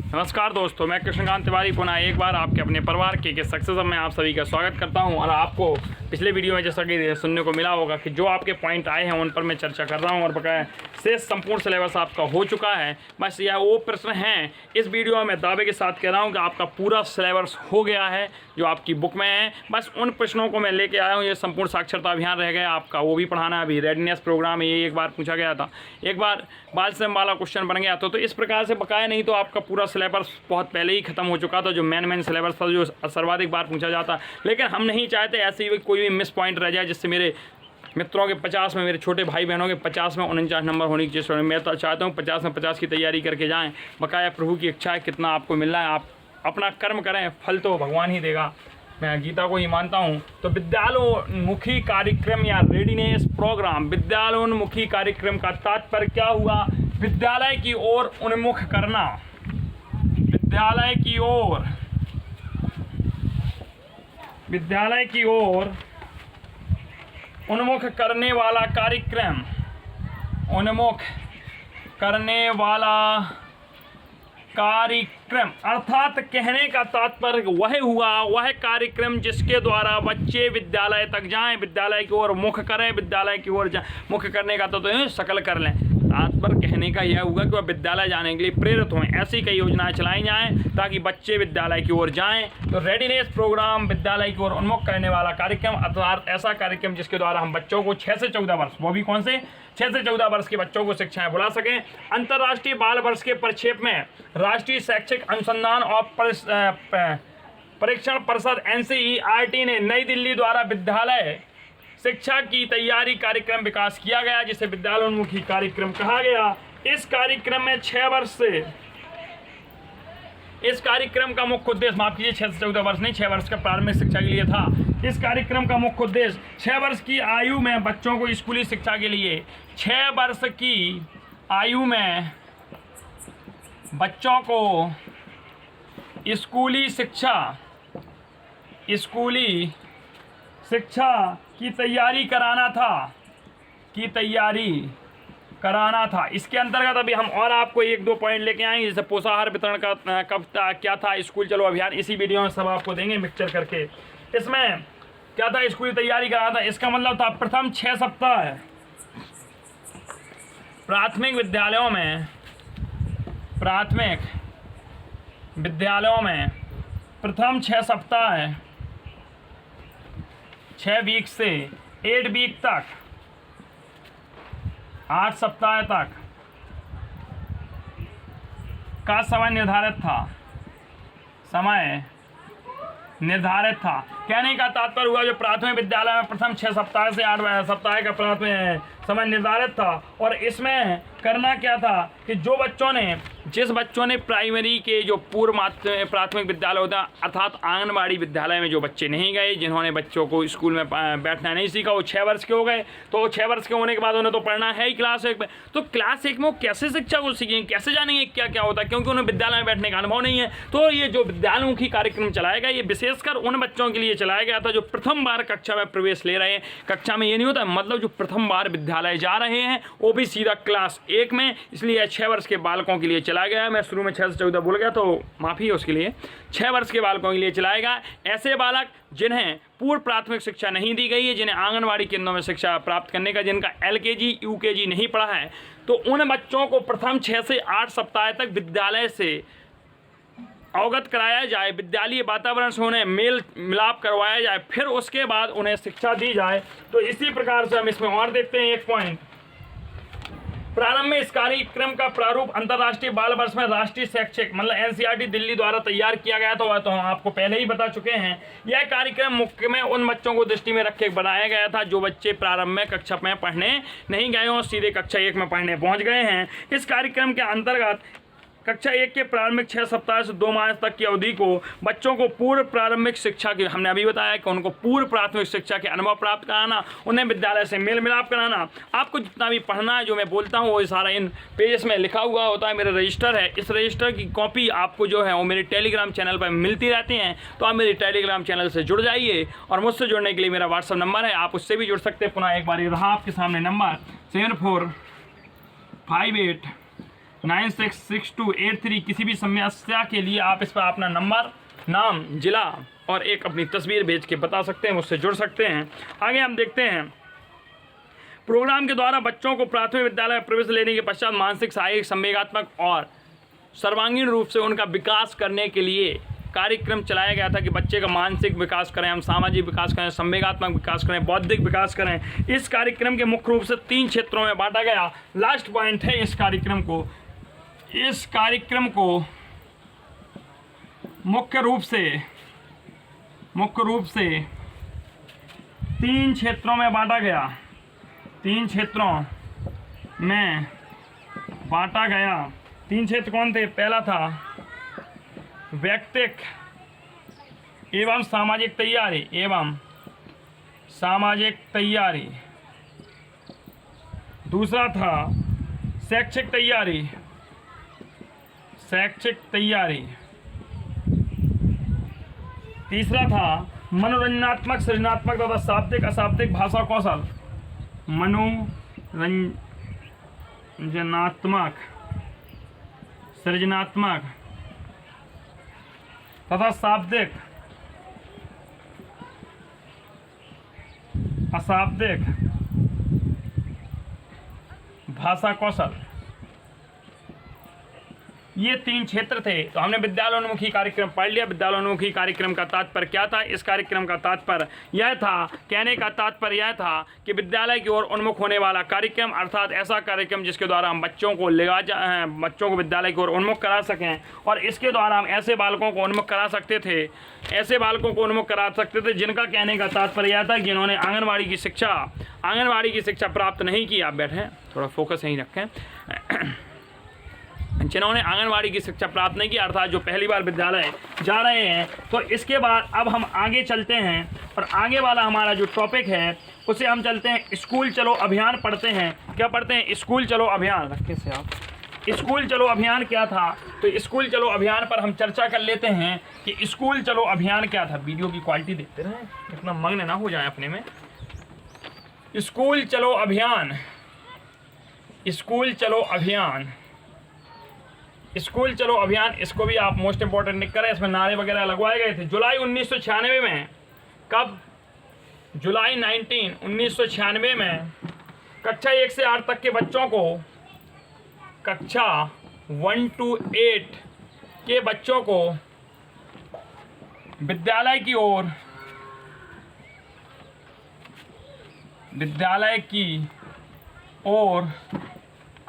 नमस्कार दोस्तों, मैं कृष्णकांत तिवारी पुनः एक बार आपके अपने परिवार के सक्सेस में आप सभी का स्वागत करता हूं। और आपको पिछले वीडियो में जैसा कि सुनने को मिला होगा कि जो आपके पॉइंट आए हैं उन पर मैं चर्चा कर रहा हूं और बकाया शेष संपूर्ण सिलेबस आपका हो चुका है। बस यह वो प्रश्न हैं, इस वीडियो में मैं दावे के साथ कह रहा हूँ कि आपका पूरा सिलेबस हो गया है जो आपकी बुक में है। बस उन प्रश्नों को मैं लेके आया हूँ। ये संपूर्ण साक्षरता अभियान रह गया आपका, वो भी पढ़ाना। अभी रेडनेस प्रोग्राम ये एक बार पूछा गया था, एक बार बाल श्रम वाला क्वेश्चन बन गया तो इस प्रकार से बकाया नहीं तो आपका पूरा सिलेबस बहुत पहले ही खत्म हो चुका था। जो मेन सिलेबस था जो सर्वाधिक बार पूछा जाता, लेकिन हम नहीं चाहते ऐसे ही कोई भी मिस पॉइंट रह जाए जिससे मेरे मित्रों के 50 में, मेरे छोटे भाई बहनों के 50 में 49 नंबर होने की चीज़। मैं तो चाहता हूँ 50 में 50 की तैयारी करके जाएँ। बकाया प्रभु की इच्छा है, कितना आपको मिल रहा है आप अपना कर्म करें, फल तो भगवान ही देगा। मैं गीता को ही मानता हूँ। तो विद्यालयोन्मुखी कार्यक्रम या रेडीनेस प्रोग्राम, विद्यालयोन्मुखी कार्यक्रम का तात्पर्य क्या हुआ? विद्यालय की ओर उन्मुख करना, विद्यालय की ओर उन्मुख करने वाला कार्यक्रम, उन्मुख करने वाला कार्यक्रम अर्थात कहने का तात्पर्य वह हुआ, वह कार्यक्रम जिसके द्वारा बच्चे विद्यालय तक जाएं, विद्यालय की ओर मुख करें, विद्यालय की ओर मुख करने का तो शकल कर लें। तात्पर्य कहने का यह होगा कि वह विद्यालय जाने के लिए प्रेरित हों। ऐसी कई योजनाएं चलाई जाएं ताकि बच्चे विद्यालय की ओर जाएं। तो रेडीनेस प्रोग्राम विद्यालय की ओर उन्मुख करने वाला कार्यक्रम अर्थात ऐसा कार्यक्रम जिसके द्वारा हम बच्चों को 6 से 14 वर्ष, वो भी कौन से 6 से 14 वर्ष के बच्चों को शिक्षाएं बुला सकें। अंतर्राष्ट्रीय बाल वर्ष के परिक्षेप में राष्ट्रीय शैक्षिक अनुसंधान और परीक्षण परिषद NCERT ने नई दिल्ली द्वारा विद्यालय शिक्षा की तैयारी कार्यक्रम विकास किया गया, जिसे विद्यालयोन्मुखी कार्यक्रम कहा गया। इस कार्यक्रम में 6 वर्ष से, इस कार्यक्रम का मुख्य उद्देश्य, माफ कीजिए 6 से 14 वर्ष नहीं, 6 वर्ष का प्रारंभिक शिक्षा के लिए था। इस कार्यक्रम का मुख्य उद्देश्य 6 वर्ष की आयु में बच्चों को स्कूली शिक्षा के लिए, 6 वर्ष की आयु में बच्चों को स्कूली शिक्षा की तैयारी कराना था, इसके अंतर्गत अभी हम और आपको 1-2 पॉइंट लेके आएंगे। जैसे पोषाहार वितरण का कब क्या था, स्कूल चलो अभियान, इसी वीडियो में सब आपको देंगे मिक्सचर करके। इसमें क्या था, स्कूली तैयारी कराना था। इसका मतलब था प्रथम 6 सप्ताह प्राथमिक विद्यालयों में प्रथम 6 सप्ताह 6 वीक से 8 वीक तक, 8 सप्ताह तक का समय निर्धारित था। कहने का तात्पर्य हुआ जो प्राथमिक विद्यालय में प्रथम 6 सप्ताह से 8 सप्ताह का प्राथमिक समय निर्धारित था। और इसमें करना क्या था कि जिस बच्चों ने प्राइमरी के जो पूर्व प्राथमिक विद्यालय होता अर्थात आंगनबाड़ी विद्यालय में जो बच्चे नहीं गए, जिन्होंने बच्चों को स्कूल में बैठना नहीं सीखा, वो 6 वर्ष के हो गए। तो 6 वर्ष के होने के बाद उन्हें तो पढ़ना है ही क्लास 1 में। तो क्लास 1 में वो कैसे शिक्षा को सीखेंगे, कैसे जानेंगे क्या क्या होता है, क्योंकि उन्हें विद्यालय में बैठने का अनुभव नहीं है। तो ये जो विद्यालयोन्मुखी कार्यक्रम चलाया गया, ये विशेषकर उन बच्चों के लिए चलाया गया था जो प्रथम बार कक्षा में प्रवेश ले रहे हैं। कक्षा में ये नहीं होता, मतलब जो प्रथम बार विद्यालय जा रहे हैं वो भी सीधा क्लास 1 में, इसलिए 6 वर्ष के बालकों के लिए चलाया गया। मैं शुरू में 6 से 14 बोल गया तो माफ़ी है उसके लिए। 6 वर्ष के बालकों के लिए चलाया गया। ऐसे बालक जिन्हें पूर्व प्राथमिक शिक्षा नहीं दी गई है, जिन्हें आंगनवाड़ी केंद्रों में शिक्षा प्राप्त करने का, जिनका LKG UKG नहीं पढ़ा है, तो उन बच्चों को प्रथम 6 से 8 सप्ताह तक विद्यालय से अवगत कराया जाए, विद्यालय वातावरण से उन्हें मेल मिलाप करवाया जाए, फिर उसके बाद उन्हें शिक्षा दी जाए। तो इसी प्रकार से हम इसमें और देखते हैं एक पॉइंट। प्रारंभ में इस कार्यक्रम का प्रारूप अंतर्राष्ट्रीय बाल वर्ष में राष्ट्रीय शैक्षिक मतलब NCERT दिल्ली द्वारा तैयार किया गया था, तो हम आपको पहले ही बता चुके हैं। यह कार्यक्रम मुख्य में उन बच्चों को दृष्टि में रख के बनाया गया था जो बच्चे प्रारंभ में कक्षा में पढ़ने नहीं गए हों, सीधे कक्षा 1 में पढ़ने पहुंच गए हैं। इस कार्यक्रम के अंतर्गत कक्षा 1 के प्रारंभिक 6 सप्ताह से 2 माह तक की अवधि को बच्चों को पूर्व प्रारंभिक शिक्षा की, हमने अभी बताया कि उनको पूर्व प्राथमिक शिक्षा के अनुभव प्राप्त कराना, उन्हें विद्यालय से मेल मिलाप कराना। आपको जितना भी पढ़ना है जो मैं बोलता हूँ वो सारा इन पेजेस में लिखा हुआ होता है। मेरा रजिस्टर है, इस रजिस्टर की कॉपी आपको जो है वो मेरे टेलीग्राम चैनल पर मिलती रहती हैं। तो आप मेरे टेलीग्राम चैनल से जुड़ जाइए और मुझसे जुड़ने के लिए मेरा व्हाट्सअप नंबर है, आप उससे भी जुड़ सकते हैं। पुनः एक बार ये रहा आपके सामने नंबर 7458 966283 किसी भी समस्या के लिए आप इस पर अपना नंबर, नाम, जिला और एक अपनी तस्वीर भेज के बता सकते हैं, मुझसे जुड़ सकते हैं। आगे हम देखते हैं, प्रोग्राम के द्वारा बच्चों को प्राथमिक विद्यालय में प्रवेश लेने के पश्चात मानसिक, शारीरिक, संवेगात्मक और सर्वांगीण रूप से उनका विकास करने के लिए कार्यक्रम चलाया गया था कि बच्चे का मानसिक विकास करें, हम सामाजिक विकास करें, संवेगात्मक विकास करें, बौद्धिक विकास करें। इस कार्यक्रम के मुख्य रूप से 3 क्षेत्रों में बांटा गया। लास्ट पॉइंट है इस कार्यक्रम को मुख्य रूप से 3 क्षेत्रों में बांटा गया। 3 क्षेत्रों में बांटा गया। 3 क्षेत्र कौन थे? पहला था व्यक्तिक एवं सामाजिक तैयारी, दूसरा था शैक्षिक तैयारी, तीसरा था मनोरंजनात्मक, सृजनात्मक तथा शाब्दिक अशाब्दिक भाषा कौशल। मनोरंजनात्मक, सृजनात्मक तथा शाब्दिक अशाब्दिक भाषा कौशल, ये 3 क्षेत्र थे। तो हमने विद्यालयोन्मुखी कार्यक्रम पढ़ लिया। विद्यालयोन्मुखी कार्यक्रम का तात्पर्य क्या था? इस कार्यक्रम का तात्पर्य यह था, कहने का तात्पर्य यह था कि विद्यालय की ओर उन्मुख होने वाला कार्यक्रम, अर्थात ऐसा कार्यक्रम जिसके द्वारा हम बच्चों को विद्यालय की ओर उन्मुख करा सकें, और इसके द्वारा हम ऐसे बालकों को उन्मुख करा सकते थे जिनका कहने का तात्पर्य यह था कि जिन्होंने आंगनबाड़ी की शिक्षा प्राप्त नहीं की। आप बैठें, थोड़ा फोकस यहीं रखें। जिन्होंने आंगनबाड़ी की शिक्षा प्राप्त नहीं की, अर्थात जो पहली बार विद्यालय जा रहे हैं। तो इसके बाद अब हम आगे चलते हैं, और आगे वाला हमारा जो टॉपिक है उसे हम चलते हैं स्कूल चलो अभियान पढ़ते हैं। क्या पढ़ते हैं? स्कूल चलो अभियान। रखे से आप, स्कूल चलो अभियान क्या था? तो स्कूल चलो अभियान पर हम चर्चा कर लेते हैं कि स्कूल चलो अभियान क्या था। वीडियो की क्वालिटी देखते रहें, इतना मग्न ना हो जाए अपने में। स्कूल चलो अभियान, इसको भी आप मोस्ट इंपॉर्टेंट लिख करें। इसमें नारे वगैरह लगवाए गए थे। जुलाई 1996 में, कब? जुलाई 1996 में कक्षा 1 से 8 तक के बच्चों को, कक्षा 1 to 8 के बच्चों को विद्यालय की ओर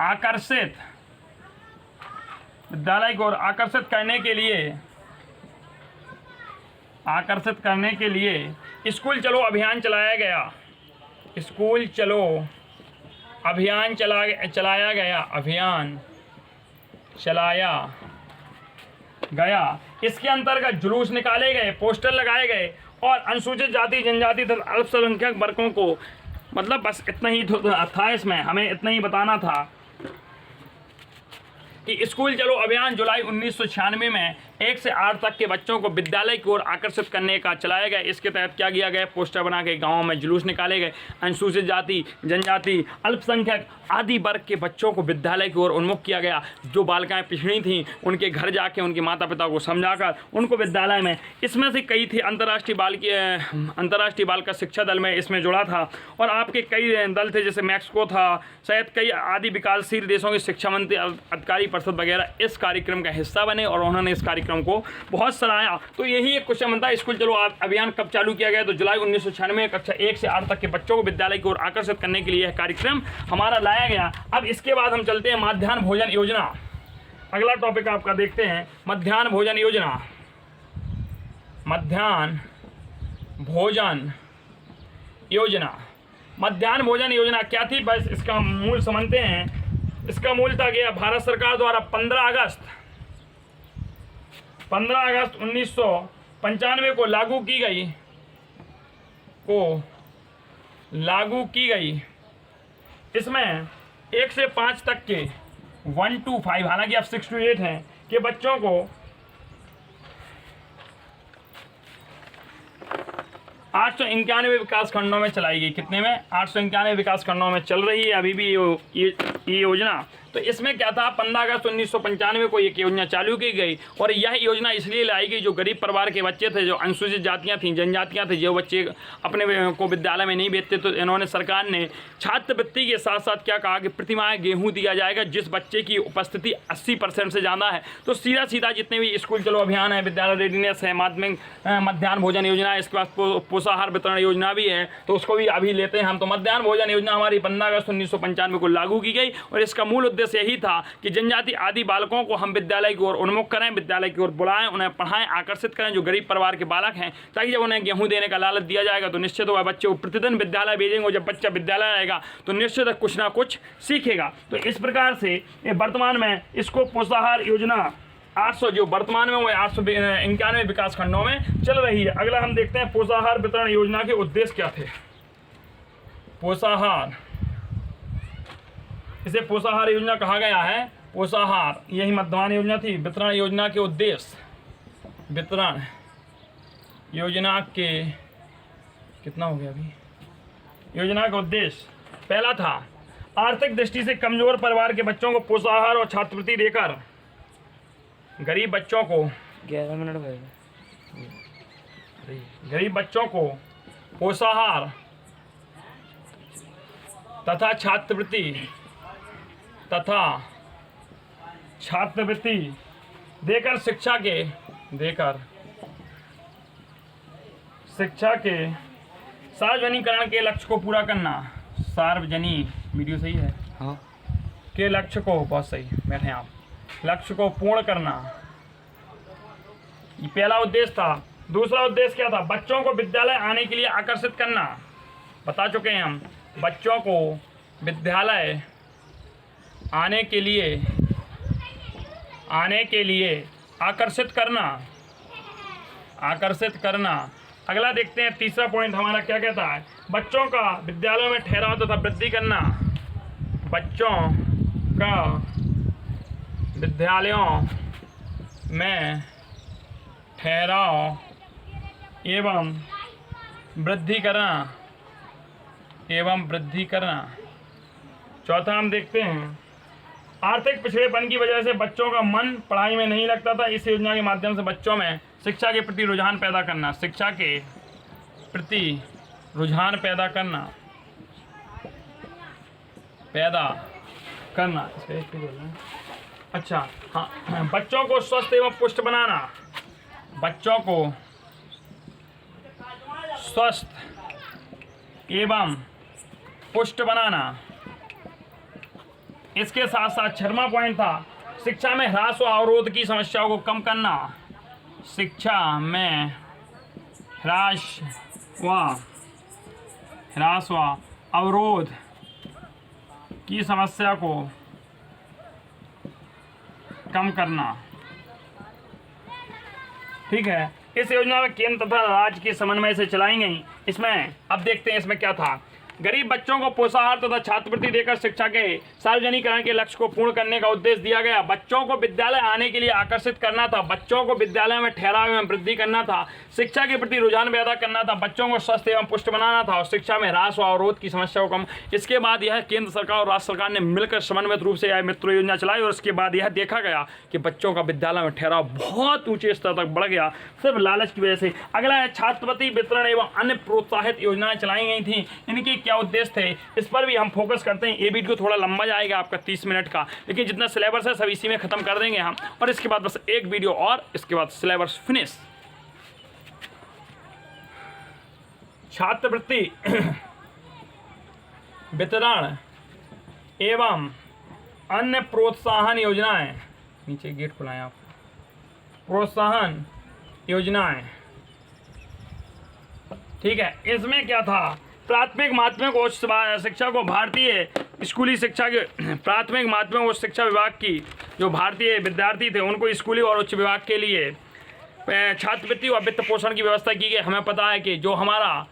आकर्षित करने के लिए स्कूल चलो अभियान चलाया गया। इसके अंतर्गत जुलूस निकाले गए, पोस्टर लगाए गए, और अनुसूचित जाति, जनजाति तथा अल्पसंख्यक वर्गों को, मतलब बस इतना ही था इसमें, हमें इतना ही बताना था कि स्कूल चलो अभियान जुलाई 1996 में 1 से 8 तक के बच्चों को विद्यालय की ओर आकर्षित करने का चलाया गया। इसके तहत क्या किया गया? पोस्टर बना के गाँव में जुलूस निकाले गए। अनुसूचित जाति, जनजाति, अल्पसंख्यक आदि वर्ग के बच्चों को विद्यालय की ओर उन्मुख किया गया। जो बालिकाएं पिछड़ी थीं, उनके घर जाके उनके माता पिता को समझाकर उनको विद्यालय में, इसमें से कई थे अंतर्राष्ट्रीय बालिका शिक्षा दल में इसमें जुड़ा था, और आपके कई दल थे, जैसे मैक्सको था, शायद कई आदि विकासशील देशों के शिक्षा मंत्री, अधिकारी परिषद वगैरह इस कार्यक्रम का हिस्सा बने, और उन्होंने इस कार्यक्रम को बहुत सराहा। तो यही एक क्वेश्चन बनता है, स्कूल चलो अभियान कब चालू किया गया? तो जुलाई 1996 में कक्षा 1 से 8 तक के बच्चों को विद्यालय की ओर आकर्षित करने के लिए यह कार्यक्रम हमारा लाया गया। अब इसके बाद हम चलते हैं मध्याह्न भोजन योजना। अगला टॉपिक आपका देखते हैं मध्याह्न भोजन योजना। मध्याह्न भोजन योजना क्या थी? बस इसका मूल समझते हैं। इसका मूल था कि भारत सरकार द्वारा 15 अगस्त 1995 को लागू की गई। इसमें 1 से 5 तक के 1 to 5, हालांकि अब 6 to 8 हैं, के बच्चों को 891 विकास खंडों में चलाई गई। कितने में? 891 विकास खंडों में चल रही है अभी भी ये ये योजना। तो इसमें क्या था, 15 अगस्त 1995 को एक योजना चालू की गई और यह योजना इसलिए लाई गई जो गरीब परिवार के बच्चे थे, जो अनुसूचित जातियां थीं, जनजातियां थी, जो बच्चे अपने को विद्यालय में नहीं भेजते, तो इन्होंने सरकार ने छात्रवृत्ति के साथ साथ क्या कहा कि प्रतिमाह गेहूँ दिया जाएगा जिस बच्चे की उपस्थिति 80% से ज़्यादा है। तो सीधा सीधा जितने भी स्कूल चलो अभियान है, विद्यालय रेडीनेस है, माध्यमिक मध्याह्न भोजन योजना है, इसके बाद पोषाहार वितरण योजना भी है, तो उसको भी अभी लेते हैं हम। तो मध्याह्न भोजन योजना हमारी 15 अगस्त 1995 को लागू की गई और इसका मूल उद्देश्य यही था कि जनजाति आदि बालकों को हम विद्यालय की ओर उन्मुख करें, विद्यालय की ओर बुलाएं, उन्हें पढ़ाएं, आकर्षित करें, जो गरीब परिवार के बालक हैं, ताकि जब उन्हें गेहूं देने का लालच दिया जाएगा तो निश्चित होगा बच्चे को प्रतिदिन विद्यालय भेजेंगे और जब बच्चा विद्यालय आएगा तो निश्चित कुछ ना कुछ सीखेगा। तो इस प्रकार से वर्तमान में इसको पोषाहार योजना 800 जो वर्तमान में वो 891 विकास खंडों में चल रही है। अगला हम देखते हैं पोषाहार वितरण योजना के उद्देश्य क्या थे। पोषाहार, इसे पोषाहार योजना कहा गया है। पोषाहार यही मध्याह्न योजना थी। वितरण योजना के उद्देश्य, वितरण योजना के कितना हो गया अभी, योजना का उद्देश्य पहला था आर्थिक दृष्टि से कमजोर परिवार के बच्चों को पोषाहार और छात्रवृत्ति देकर गरीब बच्चों को 11 मिनट भरे, गरीब बच्चों को पोषाहार तथा छात्रवृत्ति देकर शिक्षा के सार्वजनिकरण के लक्ष्य को पूरा करना। सार्वजनिक वीडियो सही है हाँ, के लक्ष्य को, बहुत सही बैठे आप, लक्ष्य को पूर्ण करना, ये पहला उद्देश्य था। दूसरा उद्देश्य क्या था, बच्चों को विद्यालय आने के लिए आकर्षित करना। बता चुके हैं हम, बच्चों को विद्यालय आने के लिए आकर्षित करना। अगला देखते हैं, तीसरा पॉइंट हमारा क्या कहता है, बच्चों का विद्यालयों में ठहराव तथा वृद्धि करना। बच्चों का विद्यालयों में ठहराव एवं वृद्धि करना। चौथा हम देखते हैं, आर्थिक पिछड़ेपन की वजह से बच्चों का मन पढ़ाई में नहीं लगता था। इस योजना के माध्यम से बच्चों में शिक्षा के प्रति रुझान पैदा करना। शिक्षा के प्रति रुझान पैदा करना। अच्छा हाँ, बच्चों को स्वस्थ एवं पुष्ट बनाना। बच्चों को स्वस्थ एवं पुष्ट बनाना। इसके साथ साथ 6वां पॉइंट था, शिक्षा में ह्रास व अवरोध की समस्याओं को कम करना। शिक्षा में ह्रास व अवरोध की समस्या को कम करना। ठीक है, इस योजना में केंद्र तथा राज्य के समन्वय से चलाई गई। इसमें अब देखते हैं इसमें क्या था, गरीब बच्चों को पोषाहार तथा छात्रवृत्ति देकर शिक्षा के सार्वजनिकरण के लक्ष्य को पूर्ण करने का उद्देश्य दिया गया। बच्चों को विद्यालय आने के लिए आकर्षित करना था। बच्चों को विद्यालय में ठहराव एवं वृद्धि करना था। शिक्षा के प्रति रुझान पैदा करना था। बच्चों को स्वस्थ एवं पुष्ट बनाना था और शिक्षा में ह्रास व अवरोध की समस्या को कम। इसके बाद यह केंद्र सरकार और राज्य सरकार ने मिलकर समन्वित रूप से यह मित्र योजना चलाई और इसके बाद यह देखा गया कि बच्चों का विद्यालय में ठहराव बहुत ऊंचे स्तर तक बढ़ गया, सिर्फ लालच की वजह से। अगला है छात्रवृत्ति वितरण एवं अन्य प्रोत्साहित योजनाएं चलाई गई थी। इनके क्या उद्देश्य थे, इस पर भी हम फोकस करते हैं। ये वीडियो थोड़ा लंबा जाएगा आपका 30 मिनट का, लेकिन जितना सिलेबस है सब इसी में खत्म कर देंगे हम, और इसके बाद बस एक वीडियो और इसके बाद सिलेबस फिनिश। छात्रवृत्ति वितरण एवं अन्य प्रोत्साहन योजनाएं, नीचे गेट खुलाएं आप, प्रोत्साहन योजनाएं। ठीक है, इसमें क्या था, प्राथमिक माध्यमिक उच्च शिक्षा को भारतीय स्कूली शिक्षा के प्राथमिक माध्यमिक उच्च शिक्षा विभाग की जो भारतीय विद्यार्थी थे उनको स्कूली और उच्च विभाग के लिए छात्रवृत्ति और वित्त पोषण की व्यवस्था की गई। हमें पता है कि जो हमारा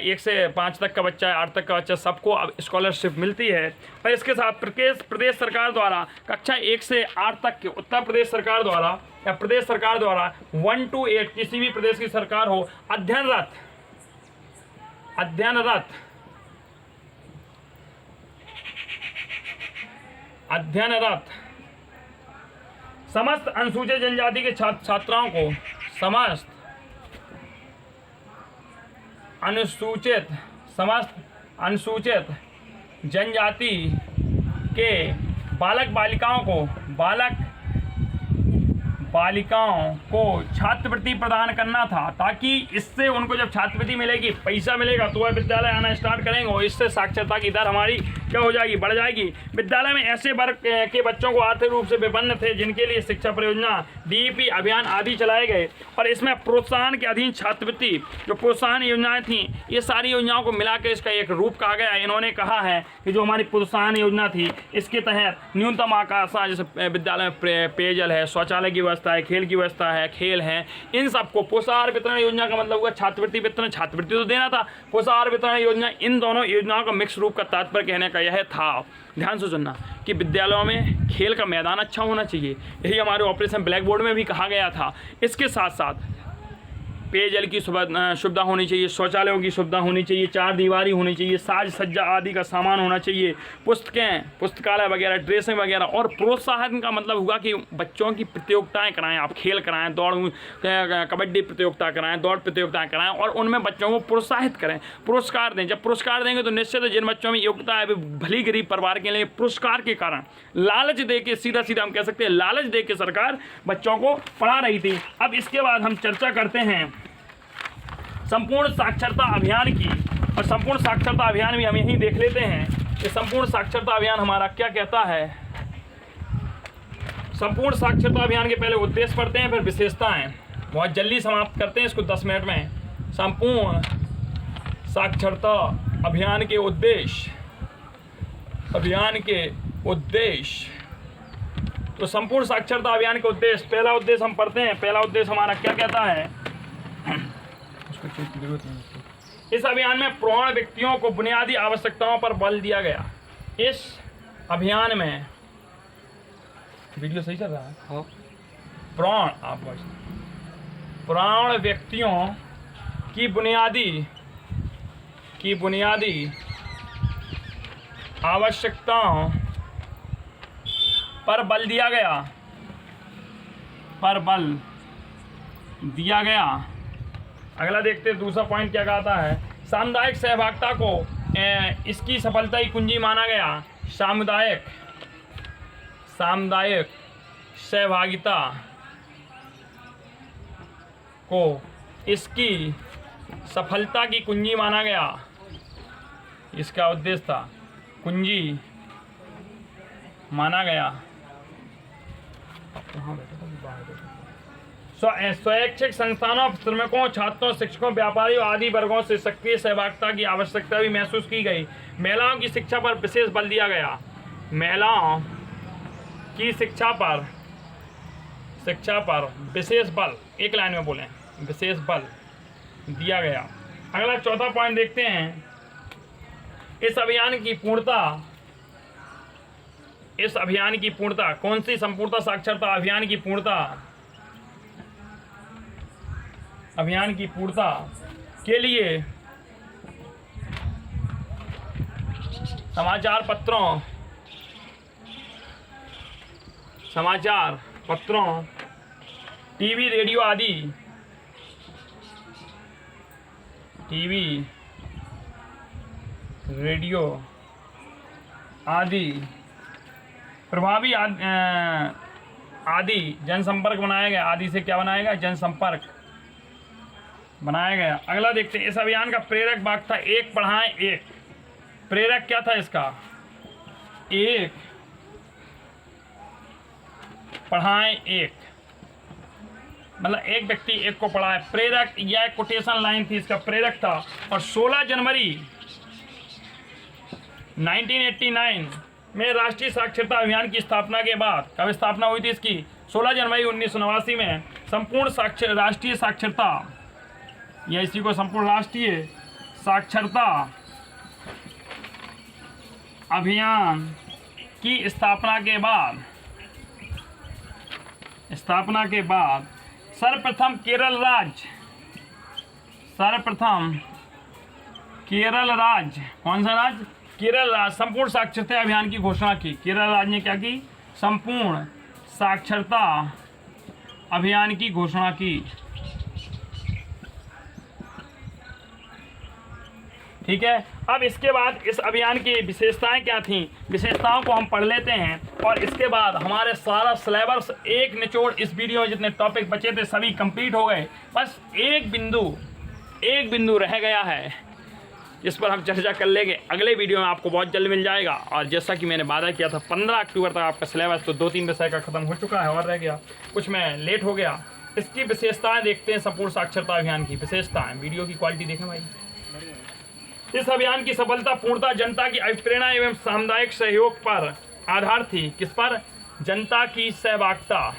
1 से 5 तक का बच्चा है, 8 तक का बच्चा, सबको अब स्कॉलरशिप मिलती है। और इसके साथ प्रदेश सरकार द्वारा कक्षा 1 से 8 तक के उत्तर प्रदेश सरकार द्वारा या प्रदेश सरकार द्वारा 1 to 8 किसी भी प्रदेश की सरकार हो अध्ययनरत अध्ययनरत समस्त अनुसूचित जनजाति के छात्र छात्राओं को समस्त अनुसूचित जनजाति के बालिकाओं को छात्रवृत्ति प्रदान करना था, ताकि इससे उनको जब छात्रवृत्ति मिलेगी, पैसा मिलेगा, तो वह विद्यालय आना स्टार्ट करेंगे और इससे साक्षरता की दर हमारी क्या हो जाएगी, बढ़ जाएगी। विद्यालय में ऐसे वर्ग के बच्चों को आर्थिक रूप से विपन्न थे जिनके लिए शिक्षा परियोजना, DEP अभियान आदि चलाए गए और इसमें प्रोत्साहन के अधीन छात्रवृत्ति जो प्रोत्साहन योजनाएं थी, ये सारी योजनाओं को मिला के इसका एक रूप कहा गया। इन्होंने कहा है कि जो हमारी प्रोत्साहन योजना थी, इसके तहत न्यूनतम आकाश जैसे विद्यालय में पेयजल है, शौचालय की व्यवस्था है, खेल की व्यवस्था है, खेल है, इन सबको पोषाहार वितरण योजना का मतलब हुआ छात्रवृत्ति वितरण, छात्रवृत्ति तो देना था, पोषाहार वितरण योजना, इन दोनों योजनाओं का मिक्स रूप का तात्पर्य कहने का यह था। ध्यान से सुनना कि विद्यालयों में खेल का मैदान अच्छा होना चाहिए, यही हमारे ऑपरेशन ब्लैक बोर्ड में भी कहा गया था। इसके साथ साथ पेयजल की सुविधा होनी चाहिए, शौचालयों की सुविधा होनी चाहिए, चार दीवारी होनी चाहिए, साज सज्जा आदि का सामान होना चाहिए, पुस्तकालय वगैरह, ड्रेसें वगैरह, और प्रोत्साहन का मतलब हुआ कि बच्चों की प्रतियोगिताएं कराएं, आप खेल कराएं, दौड़ कबड्डी प्रतियोगिता कराएं, दौड़ प्रतियोगिताएं कराएं और उनमें बच्चों को प्रोत्साहित करें, पुरस्कार दें। जब पुरस्कार देंगे तो निश्चित जिन बच्चों में योग्यता है, भली गरीब परिवार के लिए पुरस्कार के कारण लालच दे के, सीधा सीधा हम कह सकते हैं लालच दे के सरकार बच्चों को पढ़ा रही थी। अब इसके बाद हम चर्चा करते हैं संपूर्ण साक्षरता अभियान की, और संपूर्ण साक्षरता अभियान भी हम यहीं देख लेते हैं कि संपूर्ण साक्षरता अभियान हमारा क्या कहता है। संपूर्ण साक्षरता अभियान के पहले उद्देश्य पढ़ते हैं, फिर विशेषताएं, बहुत जल्दी समाप्त करते हैं इसको 10 मिनट में। संपूर्ण साक्षरता अभियान के उद्देश्य, तो संपूर्ण साक्षरता अभियान के उद्देश्य, पहला उद्देश्य हम पढ़ते हैं। पहला उद्देश्य हमारा क्या कहता है, इस अभियान में प्रौढ़ व्यक्तियों को बुनियादी आवश्यकताओं पर बल दिया गया। इस अभियान में वीडियो सही चल रहा है, हाँ। प्रौढ़ व्यक्तियों की बुनियादी आवश्यकताओं पर बल दिया गया। अगला देखते हैं, दूसरा पॉइंट क्या कहता है, सामुदायिक सहभागिता को इसकी सफलता की कुंजी माना गया। सामुदायिक सहभागिता को इसकी सफलता की कुंजी माना गया, इसका उद्देश्य था, कुंजी माना गया। स्वैच्छिक संस्थानों, श्रमिकों, छात्रों, शिक्षकों, व्यापारियों आदि वर्गों से सक्रिय सहभागिता की आवश्यकता भी महसूस की गई। महिलाओं की शिक्षा पर विशेष बल दिया गया। महिलाओं की शिक्षा पर विशेष बल, एक लाइन में बोलें, विशेष बल दिया गया। अगला चौथा पॉइंट देखते हैं, इस अभियान की पूर्णता, कौन सी संपूर्णता साक्षरता अभियान की पूर्णता के लिए समाचार पत्रों, टीवी, रेडियो आदि प्रभावी आदि जनसंपर्क बनाया गया। आदि से क्या बनाया गया, जनसंपर्क बनाया गया। अगला देखते हैं, इस अभियान का प्रेरक वाक्य था, एक पढ़ाएं एक। प्रेरक क्या था इसका, एक पढ़ाएं एक, मतलब एक व्यक्ति एक को पढ़ाए। प्रेरक, यह कोटेशन लाइन थी, इसका प्रेरक था। और 16 जनवरी 1989 में राष्ट्रीय साक्षरता अभियान की स्थापना के बाद, कब स्थापना हुई थी इसकी, 16 जनवरी 1989 में संपूर्ण राष्ट्रीय साक्षरता, या इसी को संपूर्ण राष्ट्रीय साक्षरता अभियान की स्थापना के बाद सर्वप्रथम केरल राज्य, कौन सा राज्य, केरल राज्य संपूर्ण साक्षरता अभियान की घोषणा की। केरल राज्य ने क्या की? संपूर्ण साक्षरता अभियान की घोषणा की। ठीक है, अब इसके बाद इस अभियान की विशेषताएं क्या थीं, विशेषताओं को हम पढ़ लेते हैं और इसके बाद हमारे सारा सिलेबस एक निचोड़, इस वीडियो में जितने टॉपिक बचे थे सभी कंप्लीट हो गए। बस एक बिंदु रह गया है जिस पर हम चर्चा कर लेंगे अगले वीडियो में, आपको बहुत जल्द मिल जाएगा। और जैसा कि मैंने वादा किया था 15 अक्टूबर तक आपका सिलेबस तो 2-3 विषय का ख़त्म हो चुका है और रह गया कुछ, मैं लेट हो गया। इसकी विशेषताएँ देखते हैं, संपूर्ण साक्षरता अभियान की विशेषताएँ। वीडियो की क्वालिटी देखें भाई। इस अभियान की सफलता पूर्णतः जनता की अभिप्रेरणा एवं सामुदायिक सहयोग पर आधार थी। किस पर? जनता की सहभागिता।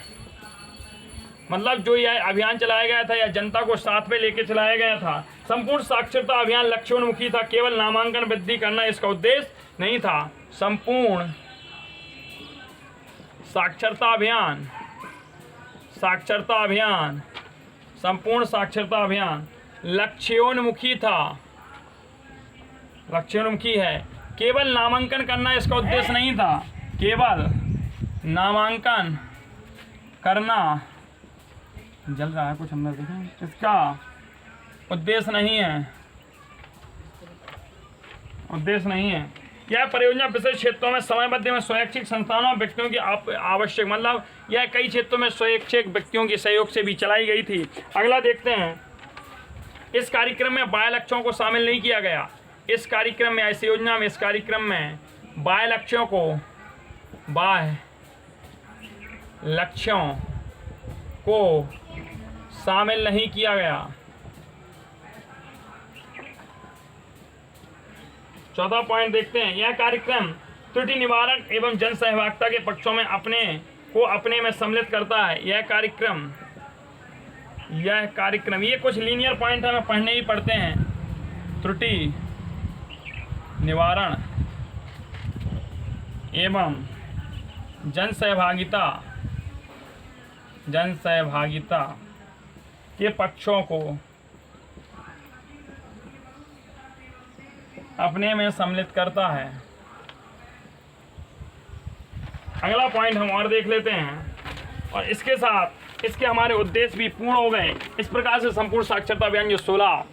मतलब जो यह अभियान चलाया गया था या जनता को साथ में लेके चलाया गया था। संपूर्ण साक्षरता अभियान लक्ष्योन्मुखी था, केवल नामांकन वृद्धि करना इसका उद्देश्य नहीं था। संपूर्ण साक्षरता अभियान लक्ष्योन्मुखी था, लक्ष्योन्मुखी है। केवल नामांकन करना इसका उद्देश्य नहीं था, केवल नामांकन करना, जल रहा है कुछ अंदर देखें, इसका उद्देश्य नहीं है। यह परियोजना विशेष क्षेत्रों में समयबद्ध में स्वैच्छिक संस्थानों व्यक्तियों की आवश्यक, मतलब यह कई क्षेत्रों में स्वैच्छिक व्यक्तियों के सहयोग से भी चलाई गई थी। अगला देखते हैं, इस कार्यक्रम में बाह्य लक्ष्यों को शामिल नहीं किया गया। इस कार्यक्रम में, इस योजना में, इस कार्यक्रम में बाह्य लक्ष्यों को शामिल नहीं किया गया। चौथा पॉइंट देखते हैं, यह कार्यक्रम त्रुटि निवारण एवं जन सहभागिता के पक्षों में अपने में सम्मिलित करता है। यह कार्यक्रम ये कुछ लीनियर पॉइंट हमें पढ़ने ही पड़ते हैं। त्रुटि निवारण एवं जन सहभागिता के पक्षों को अपने में सम्मिलित करता है। अगला पॉइंट हम और देख लेते हैं और इसके साथ इसके हमारे उद्देश्य भी पूर्ण हो गए। इस प्रकार से संपूर्ण साक्षरता अभियान जो 16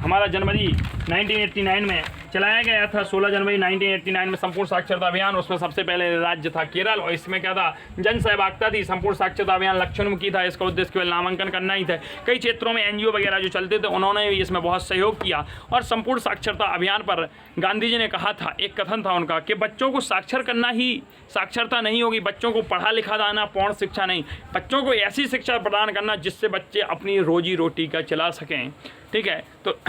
हमारा जनवरी 1989 में चलाया गया था, 16 जनवरी 1989 में संपूर्ण साक्षरता अभियान, उसमें सबसे पहले राज्य था केरल और इसमें क्या था? जन सहभागिता थी। संपूर्ण साक्षरता अभियान लक्ष्योन्मुखी था, इसका उद्देश्य केवल नामांकन करना ही था। कई क्षेत्रों में NGO वगैरह जो चलते थे उन्होंने भी इसमें बहुत सहयोग किया। और संपूर्ण साक्षरता अभियान पर गांधी जी ने कहा था, एक कथन था उनका कि बच्चों को साक्षर करना ही साक्षरता नहीं होगी, बच्चों को पढ़ा लिखा दाना पूर्ण शिक्षा नहीं, बच्चों को ऐसी शिक्षा प्रदान करना जिससे बच्चे अपनी रोजी रोटी का चला सकें। ठीक है, तो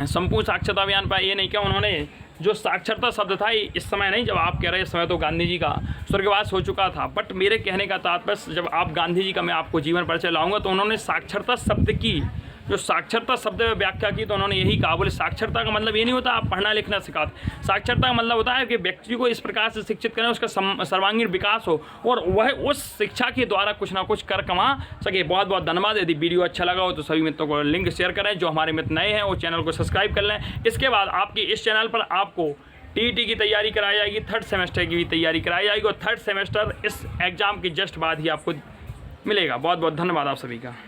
संपूर्ण साक्षरता अभियान पर ये नहीं किया उन्होंने। जो साक्षरता शब्द था इस समय नहीं, जब आप कह रहे इस समय तो गांधी जी का स्वर्गवास हो चुका था, बट मेरे कहने का तात्पर्य जब आप गांधी जी का मैं आपको जीवन परिचय लाऊंगा तो उन्होंने साक्षरता शब्द की जो साक्षरता शब्द में व्याख्या की तो उन्होंने यही कहा, बोले साक्षरता का मतलब ये नहीं होता आप पढ़ना लिखना सिखाते, साक्षरता का मतलब होता है कि व्यक्ति को इस प्रकार से शिक्षित करें उसका सर्वांगीण विकास हो और वह उस शिक्षा के द्वारा कुछ ना कुछ कर कमा सके। बहुत बहुत धन्यवाद। यदि वीडियो अच्छा लगा हो तो सभी मित्रों को लिंक शेयर करें, जो हमारे मित्र नए हैं वो चैनल को सब्सक्राइब कर लें। इसके बाद आपकी इस चैनल पर आपको TET की तैयारी कराई जाएगी, 3rd सेमेस्टर की भी तैयारी कराई जाएगी और 3rd सेमेस्टर इस एग्ज़ाम के जस्ट बाद ही आपको मिलेगा। बहुत बहुत धन्यवाद आप सभी का।